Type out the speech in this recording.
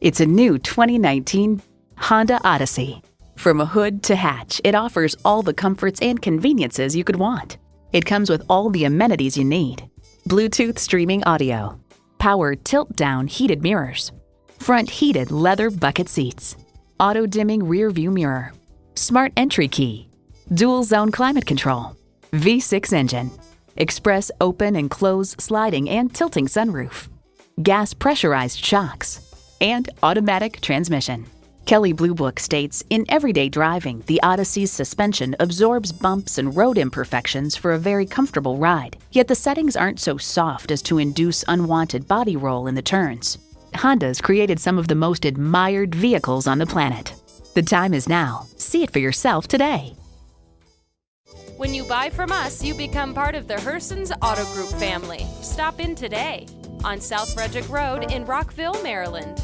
It's a new 2019 Honda Odyssey. From a hood to hatch, it offers all the comforts and conveniences you could want. It comes with all the amenities you need. Bluetooth streaming audio, power tilt-down heated mirrors, front heated leather bucket seats, auto-dimming rear view mirror, smart entry key, dual zone climate control, V6 engine, express open and close sliding and tilting sunroof, gas pressurized shocks, and automatic transmission. Kelley Blue Book states, in everyday driving, the Odyssey's suspension absorbs bumps and road imperfections for a very comfortable ride, yet the settings aren't so soft as to induce unwanted body roll in the turns. Honda's created some of the most admired vehicles on the planet. The time is now. See it for yourself today. When you buy from us, you become part of the Hersons Auto Group family. Stop in today on S Frederick Rd in Rockville, Maryland.